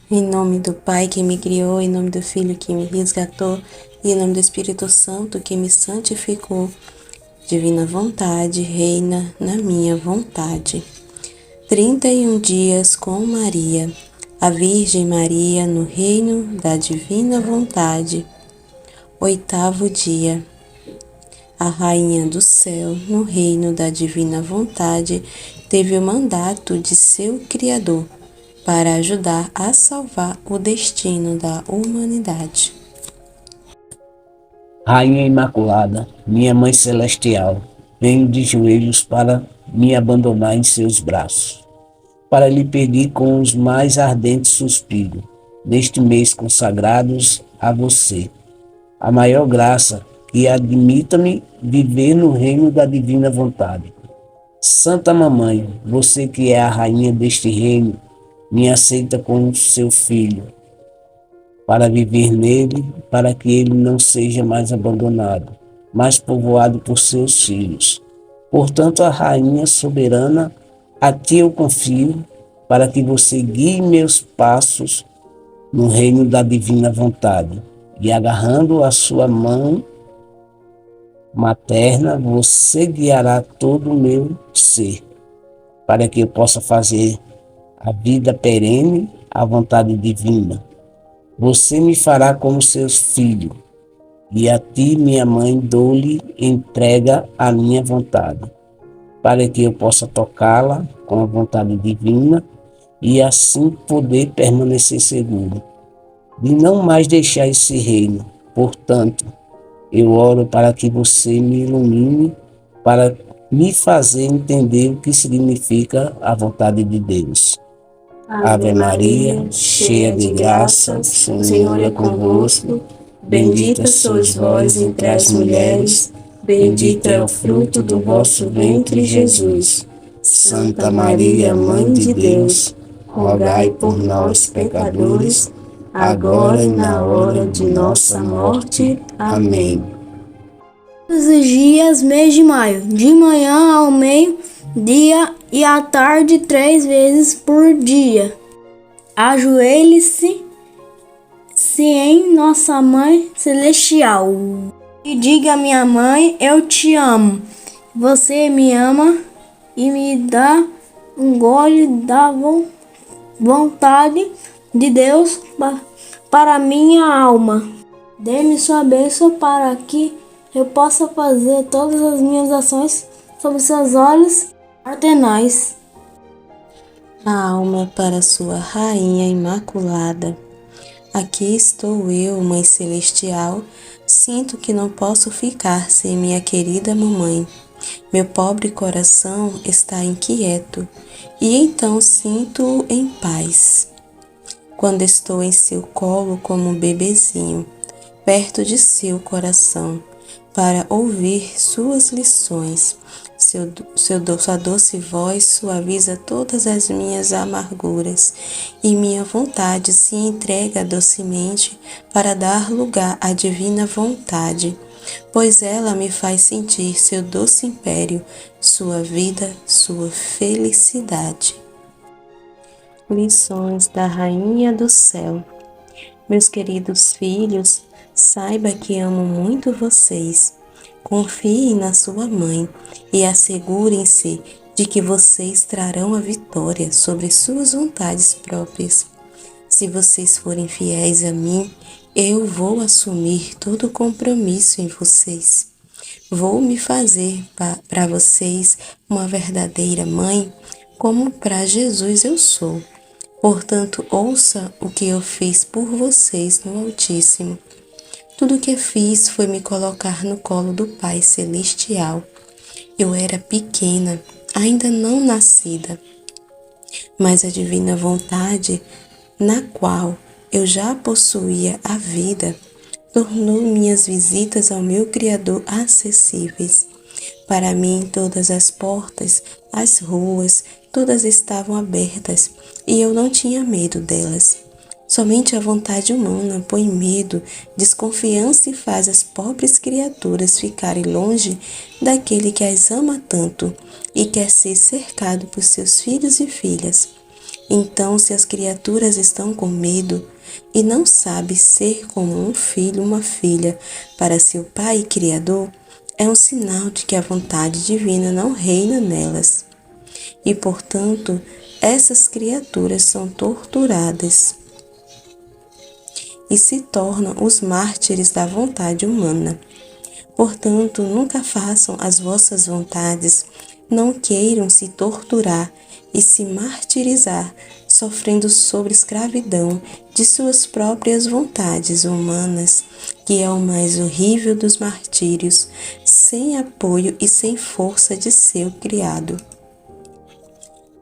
Em nome do Pai que me criou, em nome do Filho que me resgatou, e em nome do Espírito Santo que me santificou. Divina vontade, reina na minha vontade. 31 dias com Maria, a Virgem Maria no reino da divina vontade. 8º dia, a Rainha do Céu no reino da divina vontade teve o mandato de seu Criador para ajudar a salvar o destino da humanidade. Rainha Imaculada, minha Mãe Celestial, venho de joelhos para me abandonar em seus braços, para lhe pedir com os mais ardentes suspiros, neste mês consagrados a você, a maior graça que admita-me viver no reino da divina vontade. Santa Mamãe, você que é a rainha deste reino, me aceita como seu filho, para viver nele, para que ele não seja mais abandonado, mas povoado por seus filhos. Portanto, a rainha soberana, a ti eu confio, para que você guie meus passos no reino da divina vontade. E agarrando a sua mão materna, você guiará todo o meu ser, para que eu possa fazer a vida perene à vontade divina. Você me fará como seu filho, e a ti, minha mãe, dou-lhe entrega a minha vontade, para que eu possa tocá-la com a vontade divina e assim poder permanecer seguro, de não mais deixar esse reino. Portanto, eu oro para que você me ilumine, para me fazer entender o que significa a vontade de Deus. Ave Maria, cheia de graça, o Senhor é convosco. Bendita sois vós entre as mulheres, bendito é o fruto do vosso ventre, Jesus. Santa Maria, Mãe de Deus, rogai por nós, pecadores, agora e na hora de nossa morte. Amém. Todos os dias, mês de maio, de manhã ao meio-dia e à tarde 3 vezes por dia. Ajoelhe-se em Nossa Mãe Celestial e diga: minha mãe, eu te amo. Você me ama e me dá um gole da vontade de Deus para minha alma. Dê-me sua bênção para que eu possa fazer todas as minhas ações sob seus olhos fraternais. A alma para sua Rainha Imaculada. Aqui estou eu, Mãe Celestial, sinto que não posso ficar sem minha querida mamãe. Meu pobre coração está inquieto e então sinto em paz. Quando estou em seu colo como um bebezinho, perto de seu coração, para ouvir suas lições. Sua doce voz suaviza todas as minhas amarguras e minha vontade se entrega docemente para dar lugar à divina vontade, pois ela me faz sentir seu doce império, sua vida, sua felicidade. Lições da Rainha do Céu. Meus queridos filhos, saiba que amo muito vocês. Confiem na sua mãe e assegurem-se de que vocês trarão a vitória sobre suas vontades próprias. Se vocês forem fiéis a mim, eu vou assumir todo o compromisso em vocês. Vou me fazer para vocês uma verdadeira mãe, como para Jesus eu sou. Portanto, ouça o que eu fiz por vocês no Altíssimo. Tudo o que fiz foi me colocar no colo do Pai Celestial. Eu era pequena, ainda não nascida, mas a divina vontade, na qual eu já possuía a vida, tornou minhas visitas ao meu Criador acessíveis. Para mim, todas as portas, as ruas, todas estavam abertas e eu não tinha medo delas. Somente a vontade humana põe medo, desconfiança e faz as pobres criaturas ficarem longe daquele que as ama tanto e quer ser cercado por seus filhos e filhas. Então, se as criaturas estão com medo e não sabem ser como um filho, uma filha para seu Pai Criador, é um sinal de que a vontade divina não reina nelas. E, portanto, essas criaturas são torturadas e se tornam os mártires da vontade humana. Portanto, nunca façam as vossas vontades, não queiram se torturar e se martirizar, sofrendo sob escravidão de suas próprias vontades humanas, que é o mais horrível dos martírios, sem apoio e sem força de seu criado.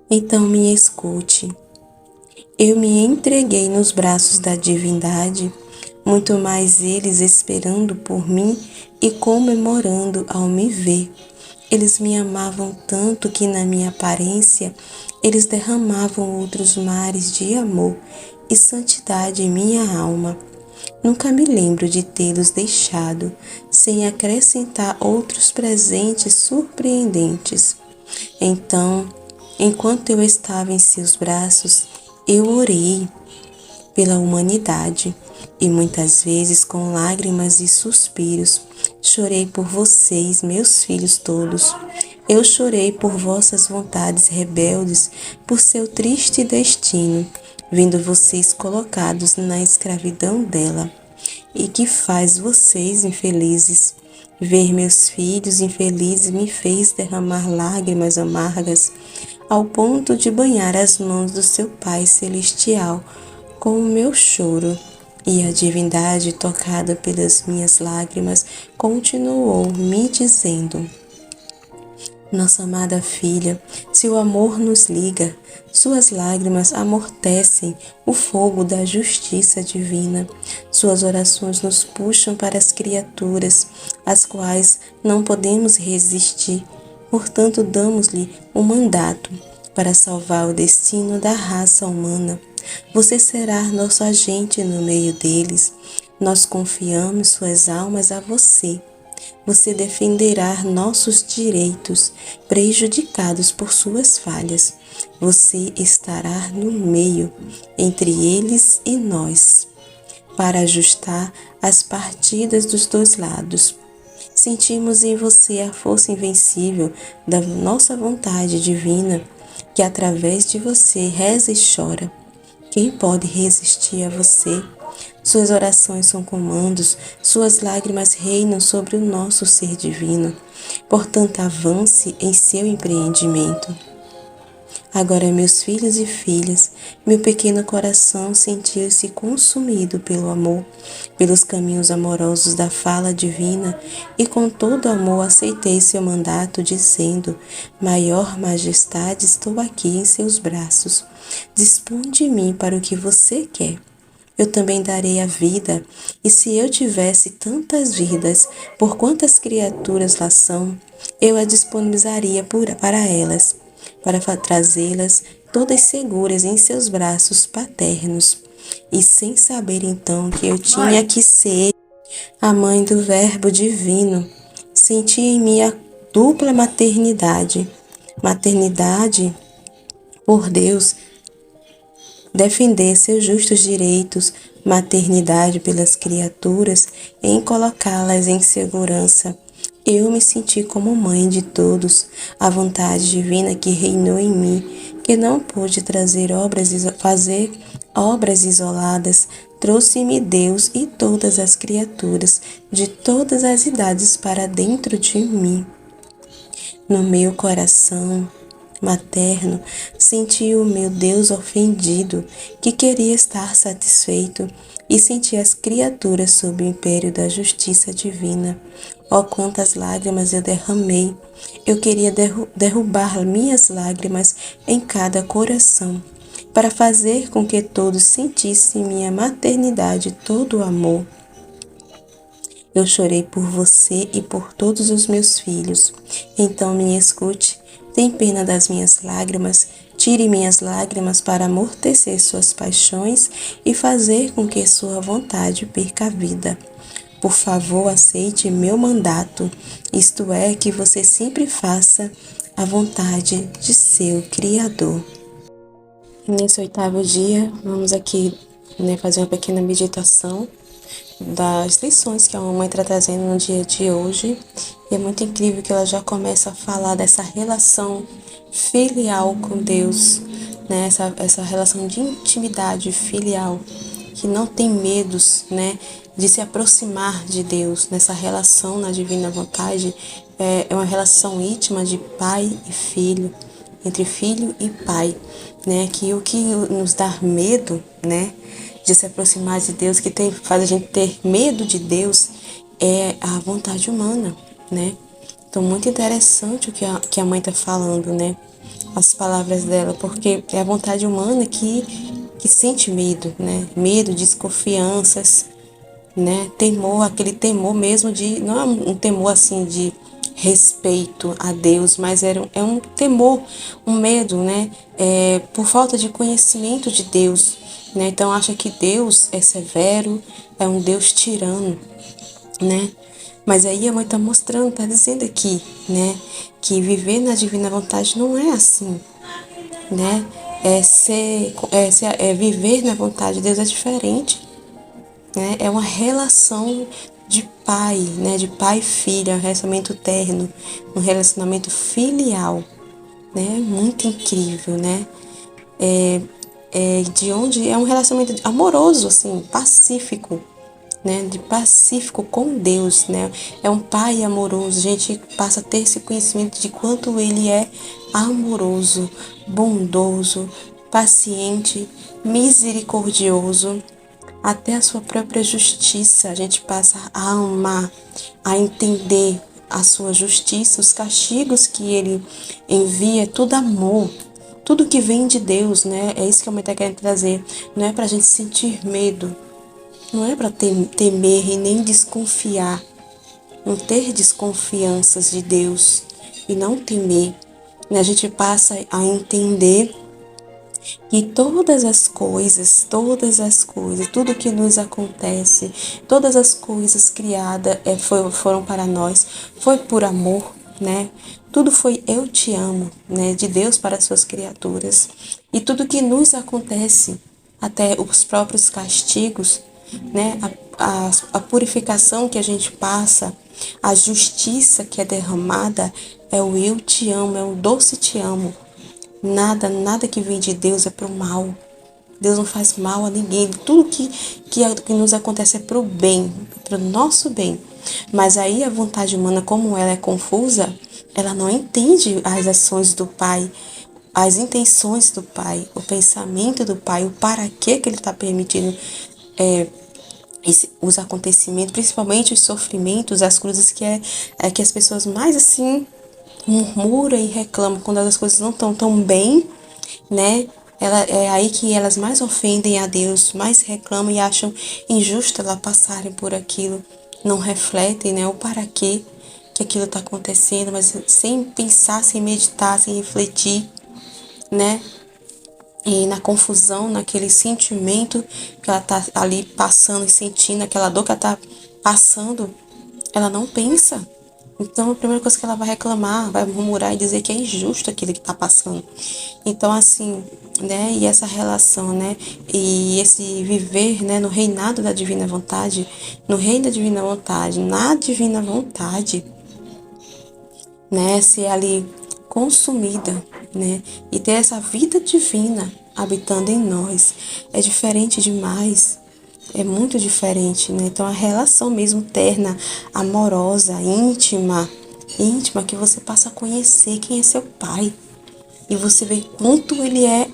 Então me escute. Eu me entreguei nos braços da divindade, muito mais eles esperando por mim e comemorando ao me ver. Eles me amavam tanto que na minha aparência eles derramavam outros mares de amor e santidade em minha alma. Nunca me lembro de tê-los deixado sem acrescentar outros presentes surpreendentes. Então, enquanto eu estava em seus braços, eu orei pela humanidade e muitas vezes com lágrimas e suspiros chorei por vocês, meus filhos todos. Eu chorei por vossas vontades rebeldes, por seu triste destino, vendo vocês colocados na escravidão dela, e que faz vocês infelizes. Ver meus filhos infelizes me fez derramar lágrimas amargas, ao ponto de banhar as mãos do seu Pai Celestial com o meu choro. E a divindade, tocada pelas minhas lágrimas, continuou me dizendo: nossa amada filha, se o amor nos liga, suas lágrimas amortecem o fogo da justiça divina. Suas orações nos puxam para as criaturas, às quais não podemos resistir. Portanto, damos-lhe um mandato para salvar o destino da raça humana. Você será nosso agente no meio deles. Nós confiamos suas almas a você. Você defenderá nossos direitos, prejudicados por suas falhas. Você estará no meio, entre eles e nós, para ajustar as partidas dos dois lados. Sentimos em você a força invencível da nossa vontade divina, que através de você reza e chora. Quem pode resistir a você? Suas orações são comandos, suas lágrimas reinam sobre o nosso ser divino. Portanto, avance em seu empreendimento. Agora, meus filhos e filhas, meu pequeno coração sentiu-se consumido pelo amor, pelos caminhos amorosos da fala divina, e com todo amor aceitei seu mandato, dizendo: Maior Majestade, estou aqui em seus braços. Dispõe de mim para o que você quer. Eu também darei a vida, e se eu tivesse tantas vidas, por quantas criaturas lá são, eu a disponibilizaria para elas, para trazê-las todas seguras em seus braços paternos. E sem saber então que eu tinha que ser a mãe do Verbo Divino, senti em mim a dupla maternidade por Deus, defender seus justos direitos, maternidade pelas criaturas, em colocá-las em segurança. Eu me senti como mãe de todos, a vontade divina que reinou em mim, que não pôde fazer obras isoladas, trouxe-me Deus e todas as criaturas de todas as idades para dentro de mim. No meu coração materno, senti o meu Deus ofendido, que queria estar satisfeito, e senti as criaturas sob o império da justiça divina. Oh, quantas lágrimas eu derramei! Eu queria derrubar minhas lágrimas em cada coração, para fazer com que todos sentissem minha maternidade, todo o amor. Eu chorei por você e por todos os meus filhos. Então me escute, tem pena das minhas lágrimas, tire minhas lágrimas para amortecer suas paixões e fazer com que sua vontade perca a vida. Por favor, aceite meu mandato, isto é, que você sempre faça a vontade de seu Criador. Nesse 8º dia, vamos aqui, né, fazer uma pequena meditação das lições que a mamãe está trazendo no dia de hoje. E é muito incrível que ela já começa a falar dessa relação filial com Deus, né? Essa relação de intimidade filial, que não tem medos, né, de se aproximar de Deus. Nessa relação na divina vontade, é uma relação íntima de pai e filho, entre filho e pai, né? Que o que nos dá medo, né, de se aproximar de Deus, faz a gente ter medo de Deus, é a vontade humana, né? Então, muito interessante o que a mãe está falando, né? As palavras dela, porque é a vontade humana que sente medo, né? Medo, desconfianças, né? Temor, aquele temor mesmo de, não é um temor assim de respeito a Deus, mas é um temor, um medo, né? Por falta de conhecimento de Deus, né? Então acha que Deus é severo, é um Deus tirano, né? Mas aí a mãe está mostrando, está dizendo aqui, né? Que viver na divina vontade não é assim, né? Viver na vontade de Deus é diferente, né? É uma relação de pai, né? De pai e filha, um relacionamento terno, um relacionamento filial, né? Muito incrível, né? De onde é um relacionamento amoroso, assim, pacífico, né? De pacífico com Deus, né? É um pai amoroso. A gente passa a ter esse conhecimento de quanto ele é amoroso, bondoso, paciente, misericordioso, até a sua própria justiça. A gente passa a amar, a entender a sua justiça, os castigos que ele envia, é tudo amor. Tudo que vem de Deus, né? É isso que a mãe está querendo trazer. Não é para a gente sentir medo, não é para temer e nem desconfiar. Não ter desconfianças de Deus e não temer. Né? A gente passa a entender que todas as coisas, tudo que nos acontece, todas as coisas criadas foram para nós, foi por amor, né? Tudo foi eu te amo, né? De Deus para as suas criaturas. E tudo que nos acontece, até os próprios castigos, né? A purificação que a gente passa, a justiça que é derramada, é o eu te amo, é o doce te amo. Nada que vem de Deus é pro mal. Deus não faz mal a ninguém. Tudo que nos acontece é pro bem, pro nosso bem. Mas aí a vontade humana, como ela é confusa, ela não entende as ações do Pai, as intenções do Pai, o pensamento do Pai, o para que ele está permitindo os acontecimentos, principalmente os sofrimentos, as cruzes que as pessoas mais assim murmuram e reclamam quando as coisas não estão tão bem, né? É aí que elas mais ofendem a Deus, mais reclamam e acham injusto elas passarem por aquilo, não refletem, né? O para quê que aquilo está acontecendo, mas sem pensar, sem meditar, sem refletir, né? E na confusão, naquele sentimento que ela tá ali passando e sentindo, aquela dor que ela tá passando, ela não pensa. Então, a primeira coisa que ela vai reclamar, vai murmurar e dizer que é injusto aquilo que está passando. Então, assim, né, e essa relação, né, e esse viver, né, no reinado da divina vontade, no reino da divina vontade, na divina vontade, né, ser ali consumida, né, e ter essa vida divina habitando em nós, é diferente demais. É muito diferente, né? Então a relação mesmo terna, amorosa, íntima, que você passa a conhecer quem é seu pai. E você vê quanto ele é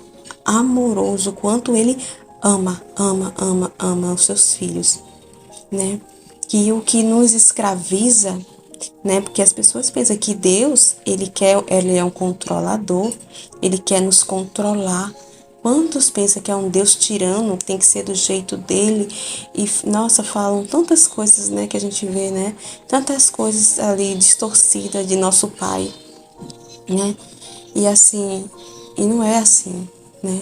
amoroso, quanto ele ama os seus filhos, né? Que o que nos escraviza, né? Porque as pessoas pensam que Deus, ele é um controlador, ele quer nos controlar. Quantos pensam que é um Deus tirano, tem que ser do jeito dele? E, nossa, falam tantas coisas, né, que a gente vê, né? Tantas coisas ali distorcidas de nosso Pai, né? E assim, e não é assim, né?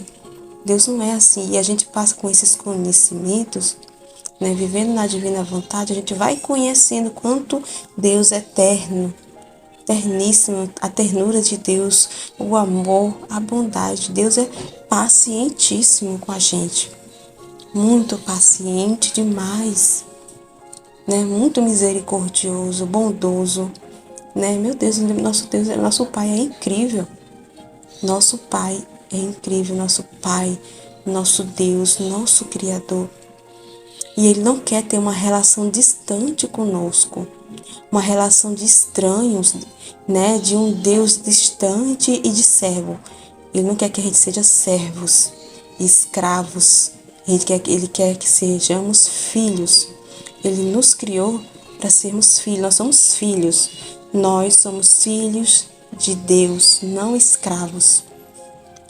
Deus não é assim. E a gente passa com esses conhecimentos, né? Vivendo na divina vontade, a gente vai conhecendo quanto Deus é eterno, terníssimo, a ternura de Deus, o amor, a bondade. Deus é pacientíssimo com a gente, muito paciente demais, né? Muito misericordioso, bondoso, né? Meu Deus, nosso Pai é incrível. Nosso Pai é incrível, nosso Pai, nosso Deus, nosso Criador. E Ele não quer ter uma relação distante conosco, uma relação de estranhos, né? De um Deus distante e de servo. Ele não quer que a gente seja servos, escravos. Ele quer que sejamos filhos. Ele nos criou para sermos filhos. Nós somos filhos. Nós somos filhos de Deus, não escravos.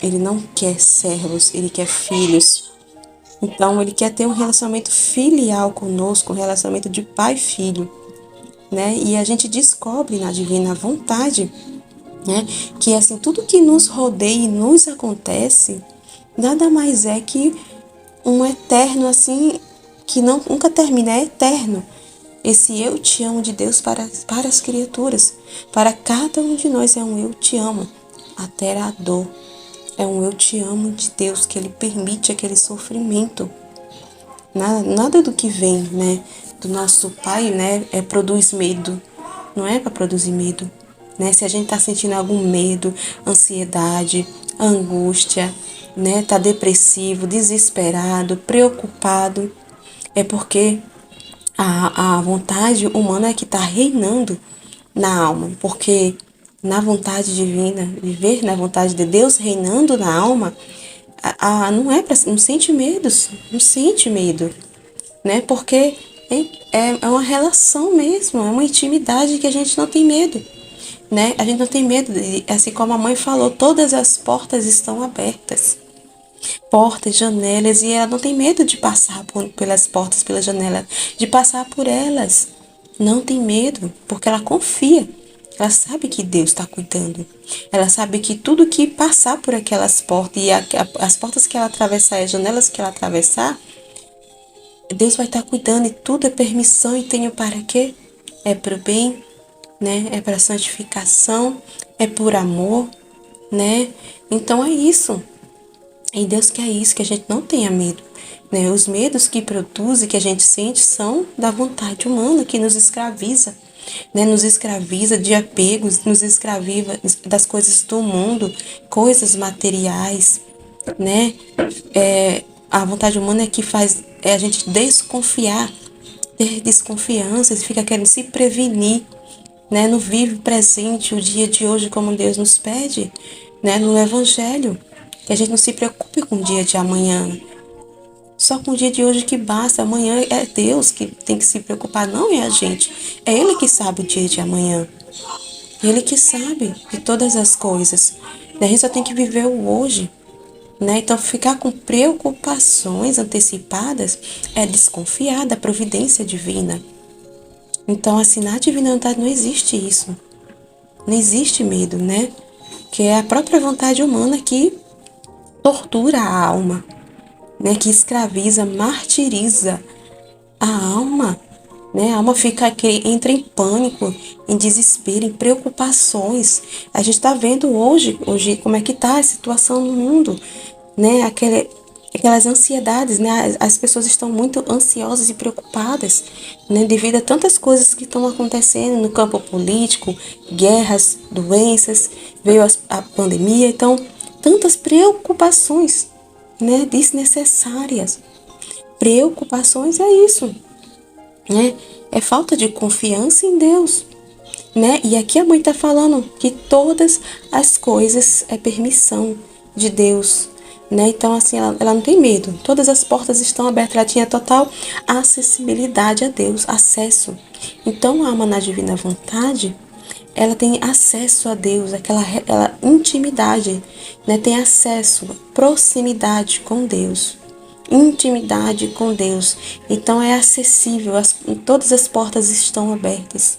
Ele não quer servos, ele quer filhos. Então, ele quer ter um relacionamento filial conosco, um relacionamento de pai e filho, né? E a gente descobre na divina vontade, né, que assim, tudo que nos rodeia e nos acontece, nada mais é que um eterno, assim, que nunca termina, é eterno. Esse eu te amo de Deus para as criaturas. Para cada um de nós é um eu te amo, até a dor. É um eu te amo de Deus, que Ele permite aquele sofrimento. Nada do que vem, né, do nosso Pai, né, produz medo. Não é para produzir medo, né? Se a gente está sentindo algum medo, ansiedade, angústia, né, tá depressivo, desesperado, preocupado, é porque a vontade humana é que está reinando na alma, porque na vontade divina, viver na vontade de Deus reinando na alma, não sente medos, não sente medo, né? Porque é uma relação mesmo, é uma intimidade que a gente não tem medo, né? A gente não tem medo, assim como a mãe falou, todas as portas estão abertas. Portas, janelas, e ela não tem medo de passar pelas portas, pela janela, de passar por elas. Não tem medo, porque ela confia. Ela sabe que Deus está cuidando. Ela sabe que tudo que passar por aquelas portas, e as portas que ela atravessar, as janelas que ela atravessar, Deus vai estar cuidando, e tudo é permissão, e tenho para quê? É para o bem, né? É para a santificação, é por amor, né? Então é isso. E Deus quer isso, que a gente não tenha medo, né? Os medos que produz e que a gente sente são da vontade humana, que nos escraviza, né? Nos escraviza de apegos, nos escraviza das coisas do mundo, coisas materiais, né? A vontade humana é que faz a gente desconfiar, ter desconfianças, fica querendo se prevenir, né? Não vive o presente, o dia de hoje como Deus nos pede, né? No Evangelho. Que a gente não se preocupe com o dia de amanhã. Só com o dia de hoje que basta. Amanhã é Deus que tem que se preocupar, não é a gente. É Ele que sabe o dia de amanhã. Ele que sabe de todas as coisas. A gente só tem que viver o hoje, né? Então, ficar com preocupações antecipadas é desconfiar da providência divina. Então, assim, na divina vontade não existe isso. Não existe medo, né? Que é a própria vontade humana que tortura a alma, né? Que escraviza, martiriza a alma, né? A alma entra em pânico, em desespero, em preocupações. A gente está vendo hoje como é que está a situação no mundo, né? Aquelas ansiedades, né? As pessoas estão muito ansiosas e preocupadas, né? Devido a tantas coisas que estão acontecendo no campo político, guerras, doenças, veio a pandemia, então tantas preocupações, né? Desnecessárias. Preocupações é isso, né? É falta de confiança em Deus, né? E aqui a mãe está falando que todas as coisas é permissão de Deus, né? Então, assim, ela não tem medo. Todas as portas estão abertas. Ela tinha total acessibilidade a Deus, acesso. Então, a alma na divina vontade, ela tem acesso a Deus, aquela intimidade, né? Tem acesso, proximidade com Deus. Intimidade com Deus. Então, é acessível. Todas as portas estão abertas,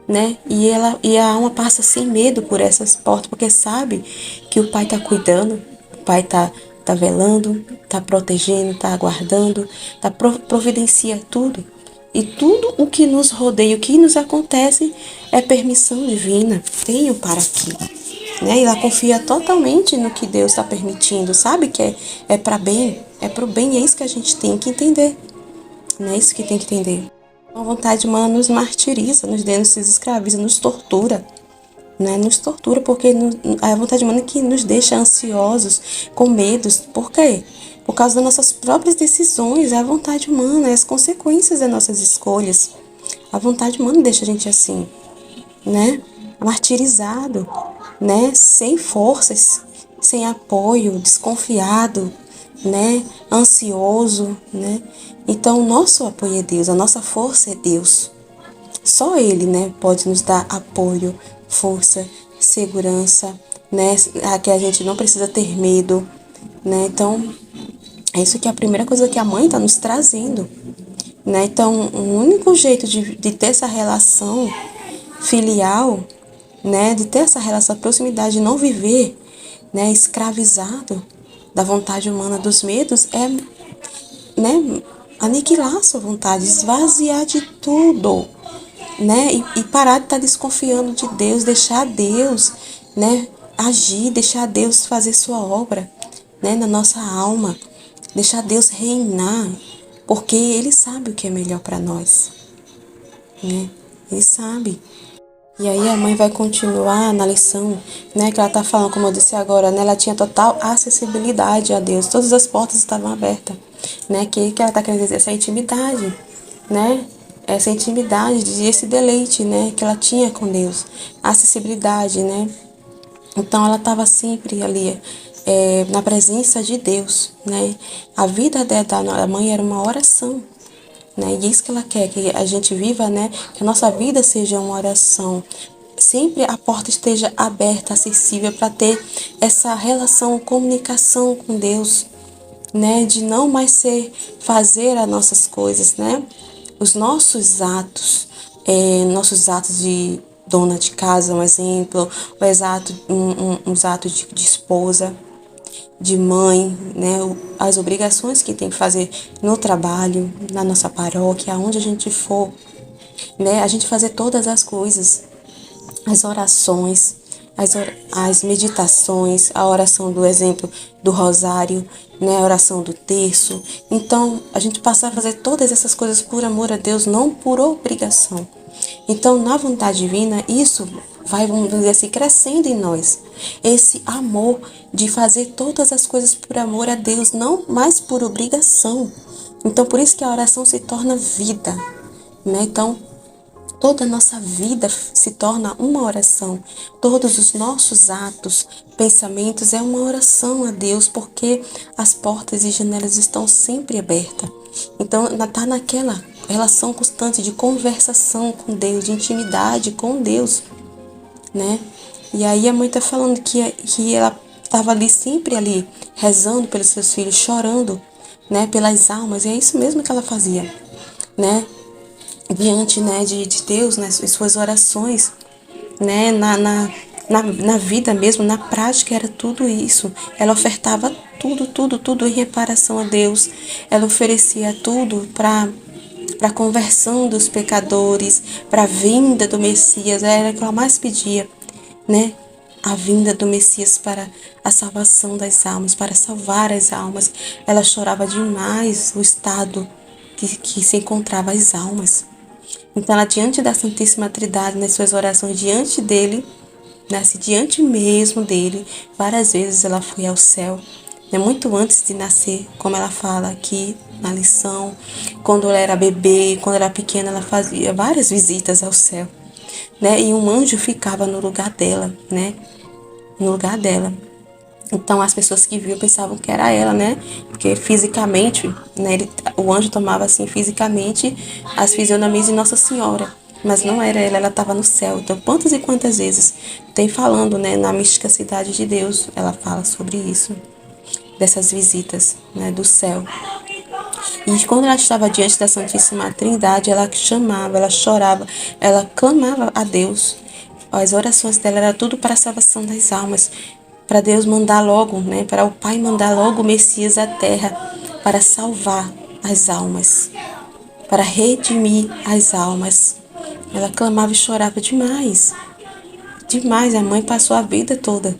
né? E a alma passa sem medo por essas portas, porque sabe que o Pai está cuidando, o Pai tá velando, tá protegendo, tá aguardando, providencia tudo. E tudo o que nos rodeia, o que nos acontece, é permissão divina. Tenho para aqui. né? E ela confia totalmente no que Deus está permitindo, sabe? Que é para bem, é pro bem, é isso que a gente tem que entender, né? É isso que tem que entender. A vontade humana nos martiriza, nos escraviza, nos tortura, né? Nos tortura porque a vontade humana que nos deixa ansiosos, com medos. Por quê? Por causa das nossas próprias decisões, é a vontade humana, é as consequências das nossas escolhas. A vontade humana deixa a gente assim, né? Martirizado, né? Sem forças, sem apoio, desconfiado, né? Ansioso, né? Então, o nosso apoio é Deus, a nossa força é Deus. Só Ele, né, pode nos dar apoio, força, segurança, né? Que a gente não precisa ter medo, né? Então, é isso que é a primeira coisa que a mãe está nos trazendo, né? Então, o único jeito de ter essa relação filial, né, de ter essa relação, proximidade, de não viver, né, escravizado da vontade humana, dos medos, é, né, aniquilar a sua vontade, esvaziar de tudo, né, e parar de estar desconfiando de Deus, deixar Deus, né, agir, deixar Deus fazer sua obra, né, na nossa alma, deixar Deus reinar, porque Ele sabe o que é melhor para nós, né, Ele sabe. E aí a mãe vai continuar na lição, né, que ela está falando, como eu disse agora, né, ela tinha total acessibilidade a Deus, todas as portas estavam abertas, né, que ela está querendo dizer, essa intimidade, né, essa intimidade, esse deleite, né, que ela tinha com Deus, acessibilidade, né, então ela estava sempre ali, na presença de Deus, né, a vida da mãe era uma oração, né? E isso que ela quer, que a gente viva, né? Que a nossa vida seja uma oração. Sempre a porta esteja aberta, acessível, para ter essa relação, comunicação com Deus, né? De não mais fazer as nossas coisas, né? Os nossos atos de dona de casa, um exemplo, os atos de esposa, de mãe, né, as obrigações que tem que fazer no trabalho, na nossa paróquia, aonde a gente for, né, a gente fazer todas as coisas, as orações, as meditações, a oração do exemplo do rosário, né, a oração do terço. Então, a gente passar a fazer todas essas coisas por amor a Deus, não por obrigação. Então, na vontade divina, isso vai, vamos dizer assim, crescendo em nós. Esse amor de fazer todas as coisas por amor a Deus, não mais por obrigação. Então, por isso que a oração se torna vida, né? Então, toda a nossa vida se torna uma oração. Todos os nossos atos, pensamentos é uma oração a Deus, porque as portas e janelas estão sempre abertas. Então, está naquela relação constante de conversação com Deus, de intimidade com Deus, né? E aí a mãe está falando que ela estava ali, sempre ali, rezando pelos seus filhos, chorando, né, pelas almas. E é isso mesmo que ela fazia, né? Diante, né, de Deus, né, suas orações, né, na vida mesmo, na prática, era tudo isso. Ela ofertava tudo em reparação a Deus. Ela oferecia tudo para a conversão dos pecadores, para a vinda do Messias. Era o que ela mais pedia, né? A vinda do Messias para a salvação das almas, para salvar as almas. Ela chorava demais o estado que se encontrava as almas. Então, ela, diante da Santíssima Trindade, nas suas orações diante dele, nasce diante mesmo dele, várias vezes ela foi ao céu, né? Muito antes de nascer, como ela fala aqui na lição, quando ela era bebê, quando era pequena, ela fazia várias visitas ao céu, né? E um anjo ficava no lugar dela, né? No lugar dela. Então as pessoas que viam pensavam que era ela, né? Porque fisicamente, né, o anjo tomava assim fisicamente as fisionomias de Nossa Senhora. Mas não era ela, ela estava no céu. Então quantas e quantas vezes tem falando, né, na mística cidade de Deus, ela fala sobre isso, dessas visitas, né, do céu. E quando ela estava diante da Santíssima Trindade, ela chamava, ela chorava, ela clamava a Deus. As orações dela eram tudo para a salvação das almas, para Deus mandar logo, né, para o Pai mandar logo o Messias à terra para salvar as almas, para redimir as almas. Ela clamava e chorava demais, demais. A mãe passou a vida toda,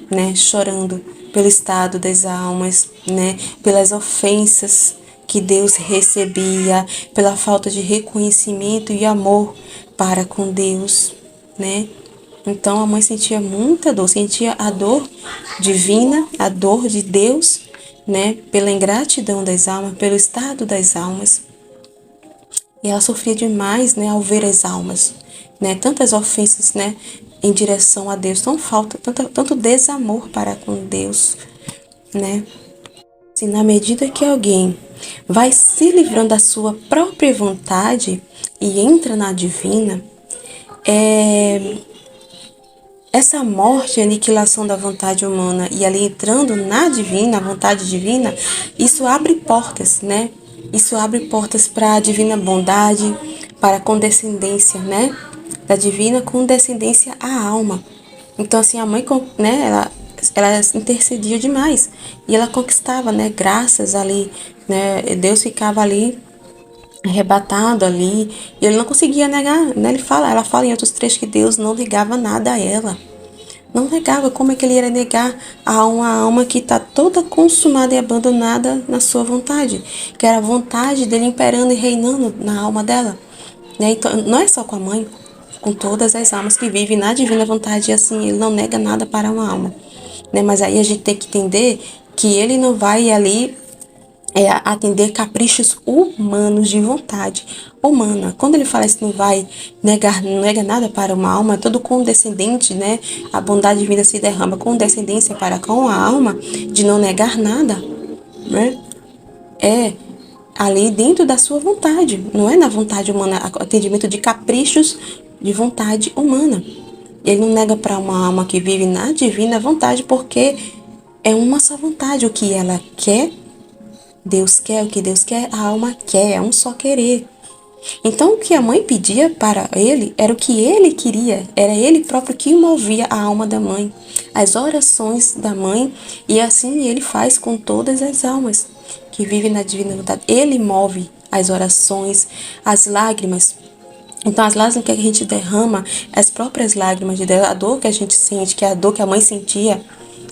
né, chorando pelo estado das almas, né, pelas ofensas que Deus recebia, pela falta de reconhecimento e amor para com Deus, né? Então a mãe sentia muita dor, sentia a dor divina, a dor de Deus, né, pela ingratidão das almas, pelo estado das almas. E ela sofria demais, né, ao ver as almas, né, tantas ofensas, né, em direção a Deus, tanto desamor para com Deus, né. Se na medida que alguém vai se livrando da sua própria vontade e entra na divina, essa morte e aniquilação da vontade humana e ali entrando na divina, a vontade divina, isso abre portas, né? Isso abre portas para a divina bondade, para a condescendência, né? Da divina condescendência à alma. Então, assim, a mãe, né, ela intercedia demais e ela conquistava, né? Graças ali, né? Deus ficava ali arrebatado ali, e ele não conseguia negar, né? Ela fala em outros trechos que Deus não negava nada a ela. Não negava, como é que ele ia negar a uma alma que está toda consumada e abandonada na sua vontade, que era a vontade dele imperando e reinando na alma dela, né? Então, não é só com a mãe, com todas as almas que vivem na divina vontade, e assim, ele não nega nada para uma alma, né? Mas aí a gente tem que entender que ele não vai ali atender caprichos humanos de vontade humana. Quando ele fala isso, não vai não nega nada para uma alma, é todo condescendente, né? A bondade divina se derrama condescendência para com a alma, de não negar nada, né? É ali dentro da sua vontade, não é na vontade humana, atendimento de caprichos de vontade humana. Ele não nega para uma alma que vive na divina vontade, porque é uma só vontade, o que ela quer. Deus quer o que Deus quer, a alma quer, é um só querer. Então, o que a mãe pedia para ele era o que ele queria, era ele próprio que movia a alma da mãe, as orações da mãe, e assim ele faz com todas as almas que vivem na divina vontade. Ele move as orações, as lágrimas. Então, as lágrimas que a gente derrama, as próprias lágrimas de Deus, a dor que a gente sente, que é a dor que a mãe sentia,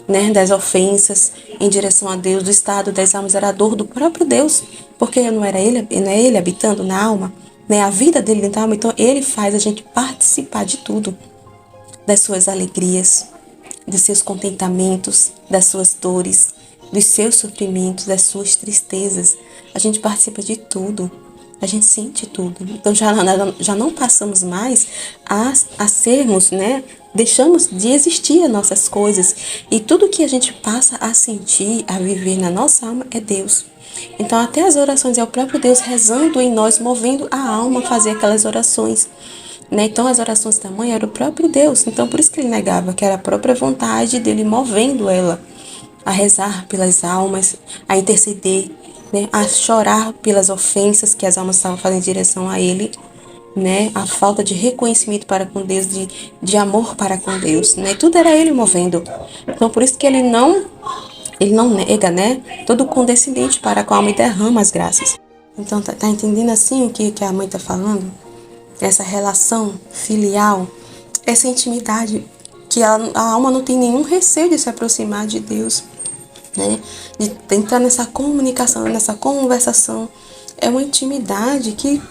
né, das ofensas em direção a Deus, do estado das almas, era a dor do próprio Deus, porque não é ele habitando na alma, né, a vida dele dentro da alma. Então ele faz a gente participar de tudo, das suas alegrias, dos seus contentamentos, das suas dores, dos seus sofrimentos, das suas tristezas. A gente participa de tudo. A gente sente tudo. Então já não passamos mais a sermos, né? Deixamos de existir as nossas coisas. E tudo que a gente passa a sentir, a viver na nossa alma é Deus. Então até as orações é o próprio Deus rezando em nós, movendo a alma a fazer aquelas orações. Né? Então as orações da mãe era o próprio Deus. Então por isso que ele negava, que era a própria vontade dele movendo ela a rezar pelas almas, a interceder, né, a chorar pelas ofensas que as almas estavam fazendo em direção a ele, né, a falta de reconhecimento para com Deus, de amor para com Deus, né, tudo era ele movendo. Então, por isso que ele não nega, né, todo condescendente para com a alma e derrama as graças. Então, tá entendendo assim o que a mãe tá falando? Essa relação filial, essa intimidade, que a alma não tem nenhum receio de se aproximar de Deus, né? De entrar nessa comunicação, nessa conversação. É uma intimidade que,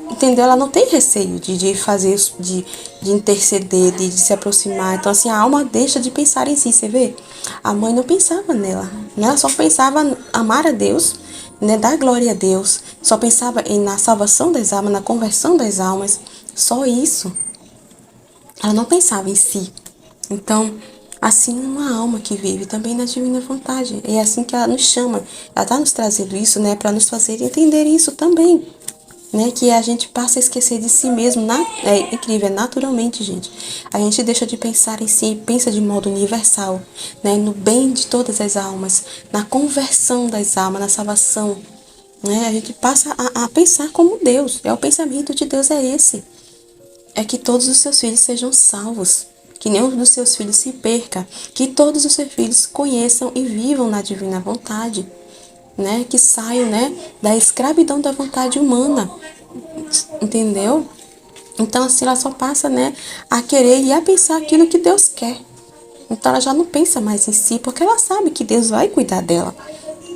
entendeu? Ela não tem receio de fazer, de interceder, de se aproximar. Então, assim, a alma deixa de pensar em si, você vê? A mãe não pensava nela, né? Ela só pensava amar a Deus, né? Dar glória a Deus. Só pensava na salvação das almas, na conversão das almas. Só isso. Ela não pensava em si. Então, assim uma alma que vive também na divina vontade. É assim que ela nos chama. Ela está nos trazendo isso, né, para nos fazer entender isso também. Né, que a gente passa a esquecer de si mesmo. É incrível, naturalmente, gente. A gente deixa de pensar em si, pensa de modo universal, né, no bem de todas as almas, na conversão das almas, na salvação. Né, a gente passa a pensar como Deus. O pensamento de Deus é esse. É que todos os seus filhos sejam salvos, que nenhum dos seus filhos se perca, que todos os seus filhos conheçam e vivam na divina vontade, né? Que saiam, né, da escravidão da vontade humana, entendeu? Então, assim, ela só passa, né, a querer e a pensar aquilo que Deus quer. Então, ela já não pensa mais em si, porque ela sabe que Deus vai cuidar dela,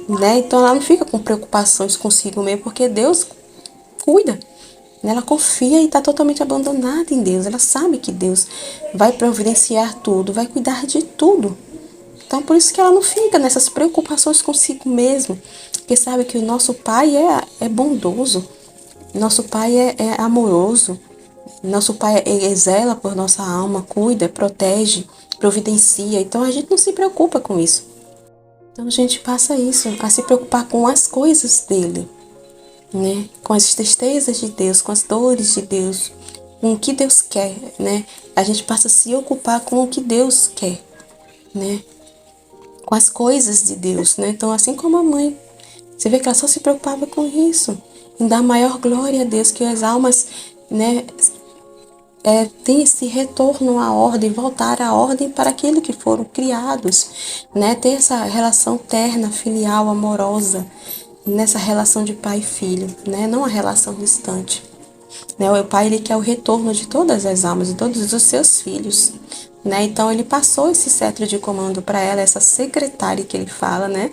né? Então, ela não fica com preocupações consigo mesmo, porque Deus cuida. Né? Ela confia e está totalmente abandonada em Deus. Ela sabe que Deus vai providenciar tudo, vai cuidar de tudo. Então, por isso que ela não fica nessas preocupações consigo mesmo, porque sabe que o nosso Pai é bondoso, nosso Pai é amoroso, nosso Pai zela por nossa alma, cuida, protege, providencia. Então, a gente não se preocupa com isso. Então, a gente passa isso, a se preocupar com as coisas dele, né? Com as tristezas de Deus, com as dores de Deus, com o que Deus quer, né? A gente passa a se ocupar com o que Deus quer, né? Com as coisas de Deus, né? Então, assim como a mãe, você vê que ela só se preocupava com isso, em dar maior glória a Deus, que as almas, né, tem esse retorno à ordem, voltar à ordem para aquilo que foram criados, né? Ter essa relação terna, filial, amorosa, nessa relação de pai e filho, né? Não a relação distante. Né? O pai, ele quer o retorno de todas as almas, de todos os seus filhos, né? Então ele passou esse cetro de comando para ela, essa secretária que ele fala, né?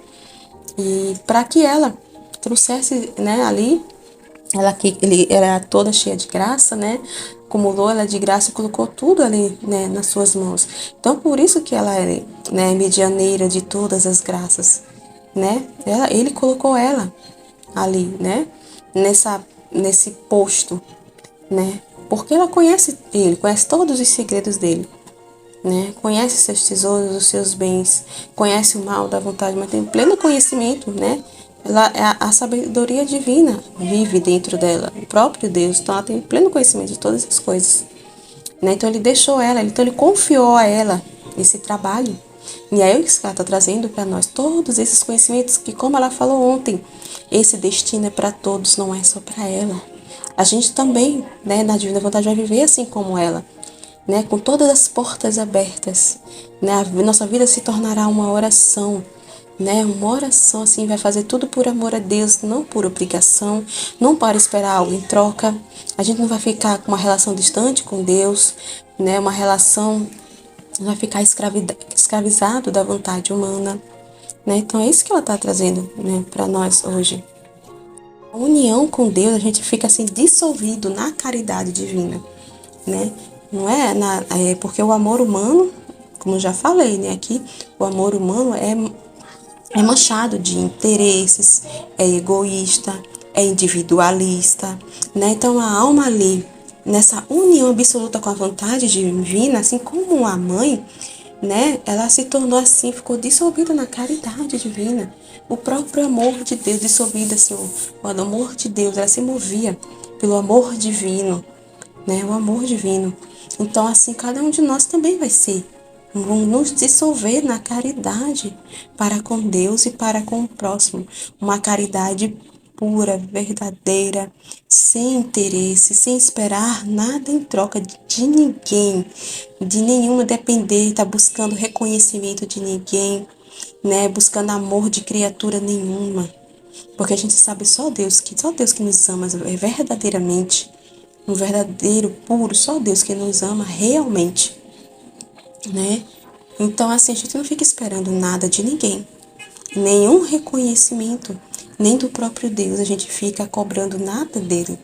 E para que ela trouxesse, né, ali, ela que ele era toda cheia de graça, né? Acumulou ela de graça e colocou tudo ali, né, nas suas mãos. Então por isso que ela é, né, medianeira de todas as graças, né? Ele colocou ela ali, né? Nesse posto, né? Porque ela conhece ele, conhece todos os segredos dele, né? Conhece seus tesouros, os seus bens, conhece o mal da vontade, mas tem pleno conhecimento, né? A sabedoria divina vive dentro dela, o próprio Deus, então ela tem pleno conhecimento de todas as coisas, né? Então ele deixou ela, então ele confiou a ela esse trabalho. E aí o que ela está trazendo para nós, todos esses conhecimentos que, como ela falou ontem, esse destino é para todos, não é só para ela. A gente também, né, na divina vontade vai viver assim como ela, né, com todas as portas abertas, né, a nossa vida se tornará uma oração, né, uma oração assim, vai fazer tudo por amor a Deus, não por obrigação, não para esperar algo em troca. A gente não vai ficar com uma relação distante com Deus, né, uma relação, não vai ficar escravizado da vontade humana, né, então é isso que ela está trazendo, né, para nós hoje. A união com Deus, a gente fica assim dissolvido na caridade divina, né? Não é, porque o amor humano, como eu já falei, né, aqui, o amor humano é manchado de interesses, é egoísta, é individualista, né? Então a alma ali, nessa união absoluta com a vontade divina, assim como a mãe, né? Ela se tornou assim, ficou dissolvida na caridade divina. O próprio amor de Deus dissolvido, assim, o amor de Deus, ela se movia pelo amor divino, né? O amor divino. Então, assim, cada um de nós também vai ser. Vamos nos dissolver na caridade para com Deus e para com o próximo. Uma caridade pura, verdadeira, sem interesse, sem esperar nada em troca de ninguém, de nenhuma depender, tá buscando reconhecimento de ninguém, né? Buscando amor de criatura nenhuma. Porque a gente sabe só Deus que nos ama verdadeiramente, um verdadeiro, puro, só Deus que nos ama realmente, né? Então, assim, a gente não fica esperando nada de ninguém, nenhum reconhecimento, nem do próprio Deus, a gente fica cobrando nada dele.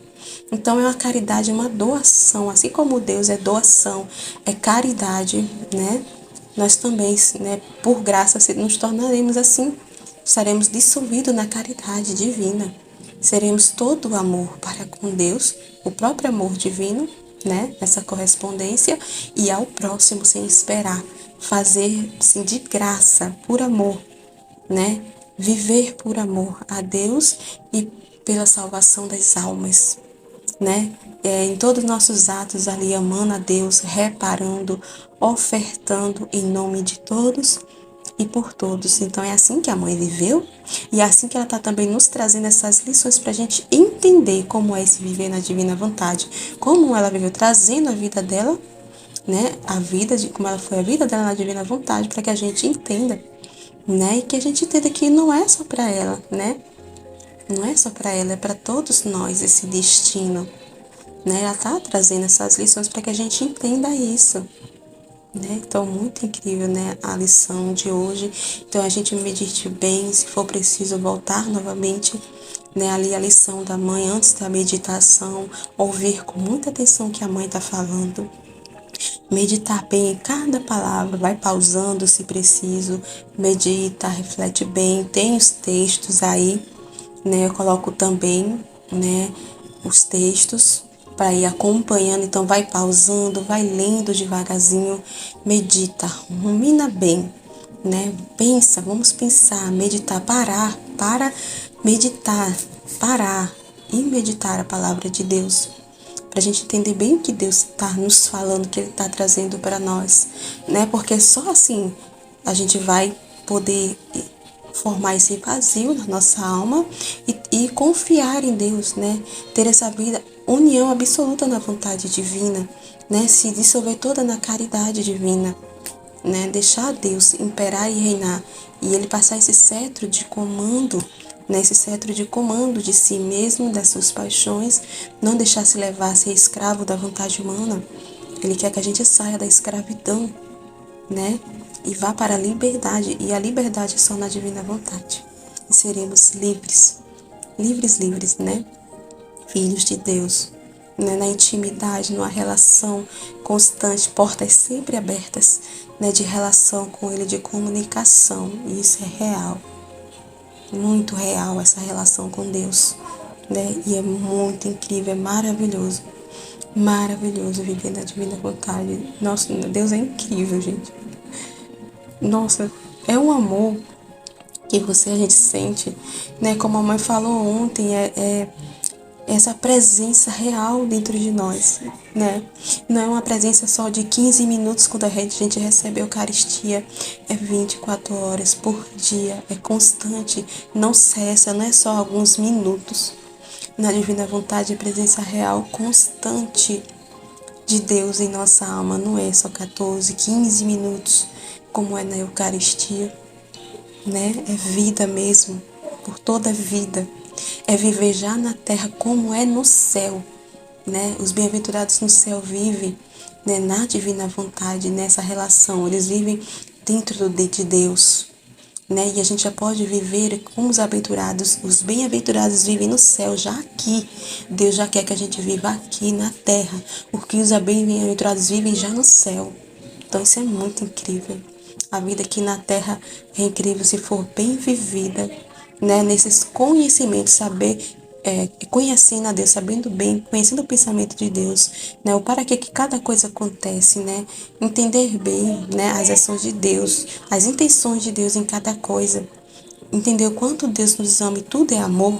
Então, é uma caridade, é uma doação, assim como Deus é doação, é caridade, né? Nós também, né, por graça, nos tornaremos assim, estaremos dissolvidos na caridade divina. Seremos todo o amor para com Deus, o próprio amor divino, né? Essa correspondência, e ao próximo sem esperar. Fazer assim, de graça, por amor, né? Viver por amor a Deus e pela salvação das almas, né? Em todos os nossos atos ali, amando a Deus, reparando, ofertando em nome de todos e por todos. Então é assim que a mãe viveu e é assim que ela está também nos trazendo essas lições para a gente entender como é esse viver na divina vontade, como ela viveu trazendo a vida dela, né? A vida de como ela foi a vida dela na divina vontade, para que a gente entenda, né? E que a gente entenda que não é só para ela, né? Não é só para ela, é para todos nós esse destino, né? Ela está trazendo essas lições para que a gente entenda isso, né? Então, muito incrível, né, a lição de hoje. Então, a gente medite bem, se for preciso voltar novamente, né, ali a lição da mãe antes da meditação, ouvir com muita atenção o que a mãe está falando, meditar bem em cada palavra, vai pausando se preciso, medita, reflete bem, tem os textos aí, né, eu coloco também, né, os textos para ir acompanhando, então vai pausando, vai lendo devagarzinho, medita, rumina bem, né? Pensa, vamos pensar, meditar, para meditar, parar e meditar a palavra de Deus, para a gente entender bem o que Deus está nos falando, o que Ele está trazendo para nós, né? Porque só assim a gente vai poder formar esse vazio na nossa alma e confiar em Deus, né? Ter essa vida, união absoluta na vontade divina, né? Se dissolver toda na caridade divina, né? Deixar Deus imperar e reinar e Ele passar esse cetro de comando, né? Esse cetro de comando de si mesmo, das suas paixões, não deixar se levar a ser escravo da vontade humana. Ele quer que a gente saia da escravidão, né? E vá para a liberdade, e a liberdade é só na divina vontade. E seremos livres, livres, livres, né? Filhos de Deus, né? Na intimidade, numa relação constante, portas sempre abertas, né? De relação com Ele, de comunicação, e isso é real, muito real essa relação com Deus, né? E é muito incrível, é maravilhoso viver na divina vontade. Nossa, Deus é incrível, gente. Nossa, é um amor que a gente sente, né? Como a mãe falou ontem, é essa presença real dentro de nós, né? Não é uma presença só de 15 minutos quando a gente recebe a Eucaristia, é 24 horas por dia, é constante, não cessa, não é só alguns minutos. Na divina vontade, a presença real constante de Deus em nossa alma, não é só 14, 15 minutos, como é na Eucaristia, né? É vida mesmo, por toda a vida. É viver já na terra como é no céu, né? Os bem-aventurados no céu vivem, né, na divina vontade, nessa relação. Eles vivem dentro de Deus, né? E a gente já pode viver como os bem-aventurados vivem no céu, já aqui. Deus já quer que a gente viva aqui na terra, porque os bem-aventurados vivem já no céu. Então isso é muito incrível. A vida aqui na terra é incrível se for bem vivida, né? Nesses conhecimentos, saber, conhecendo a Deus, sabendo bem, conhecendo o pensamento de Deus, né? O para que cada coisa acontece, né? Entender bem, né, as ações de Deus, as intenções de Deus em cada coisa. Entender o quanto Deus nos ama e tudo é amor.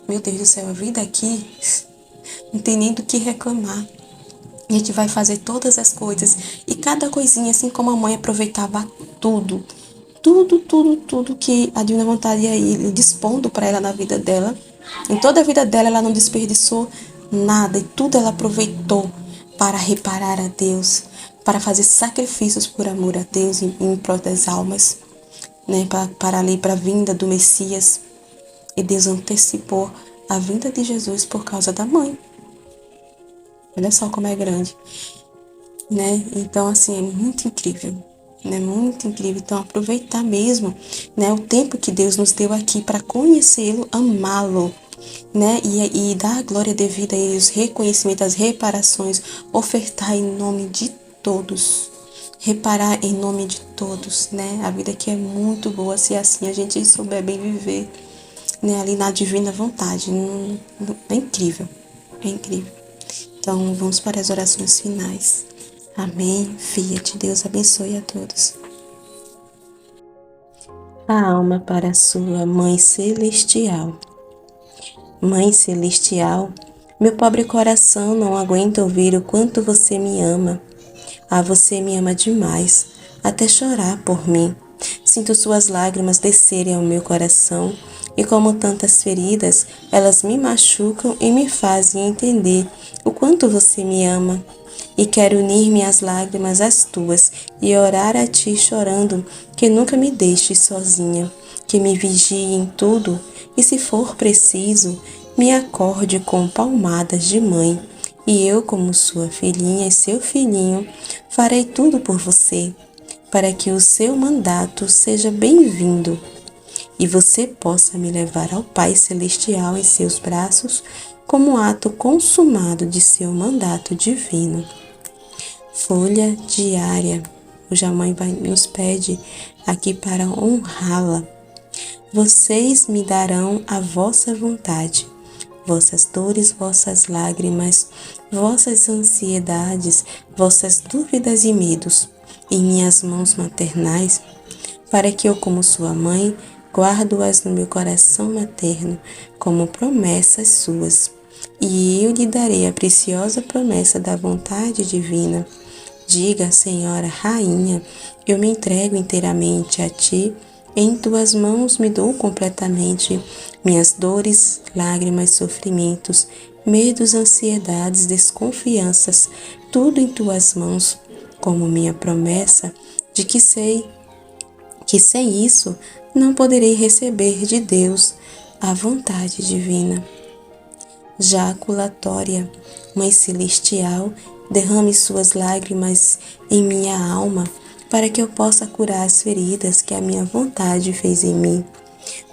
Meu Deus do céu, a vida aqui não tem nem do que reclamar. A gente vai fazer todas as coisas e cada coisinha, assim como a mãe aproveitava tudo, tudo que a divina vontade ia ir dispondo para ela na vida dela. Em toda a vida dela, ela não desperdiçou nada e tudo ela aproveitou para reparar a Deus, para fazer sacrifícios por amor a Deus em prol das almas, né? Para a vinda do Messias. E Deus antecipou a vinda de Jesus por causa da mãe. Olha só como é grande, né? Então, assim, é muito incrível, né? Muito incrível. Então, aproveitar mesmo, né, o tempo que Deus nos deu aqui para conhecê-lo, amá-lo, né? E dar a glória devida a Ele, os reconhecimentos, as reparações, ofertar em nome de todos. Reparar em nome de todos, né? A vida aqui é muito boa se assim a gente souber bem viver, né? Ali na divina vontade. É incrível, é incrível. Então, vamos para as orações finais. Amém. Fiat, Deus abençoe a todos. A alma para a sua Mãe Celestial. Mãe Celestial, meu pobre coração não aguenta ouvir o quanto você me ama. Ah, você me ama demais, até chorar por mim. Sinto suas lágrimas descerem ao meu coração e, como tantas feridas, elas me machucam e me fazem entender o quanto você me ama. E quero unir minhas lágrimas às tuas e orar a ti chorando que nunca me deixes sozinha, que me vigie em tudo e, se for preciso, me acorde com palmadas de mãe e eu, como sua filhinha e seu filhinho, farei tudo por você, para que o seu mandato seja bem-vindo e você possa me levar ao Pai Celestial em seus braços como ato consumado de seu mandato divino. Folha diária. Hoje a mãe nos pede aqui para honrá-la. Vocês me darão a vossa vontade, vossas dores, vossas lágrimas, vossas ansiedades, vossas dúvidas e medos, em minhas mãos maternais, para que eu, como sua mãe, guardo-as no meu coração materno, como promessas suas. E eu lhe darei a preciosa promessa da vontade divina. Diga, Senhora, Rainha, eu me entrego inteiramente a ti, em tuas mãos me dou completamente minhas dores, lágrimas, sofrimentos, medos, ansiedades, desconfianças, tudo em tuas mãos, como minha promessa de que sem isso não poderei receber de Deus a vontade divina. Jaculatória, Mãe Celestial, derrame suas lágrimas em minha alma, para que eu possa curar as feridas que a minha vontade fez em mim.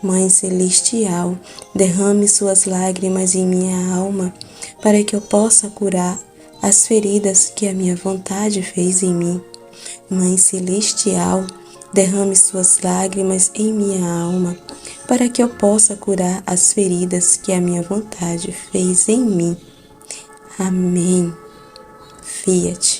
Mãe Celestial, derrame suas lágrimas em minha alma, para que eu possa curar as feridas que a minha vontade fez em mim. Mãe Celestial, derrame suas lágrimas em minha alma, para que eu possa curar as feridas que a minha vontade fez em mim. Amém. Fiat.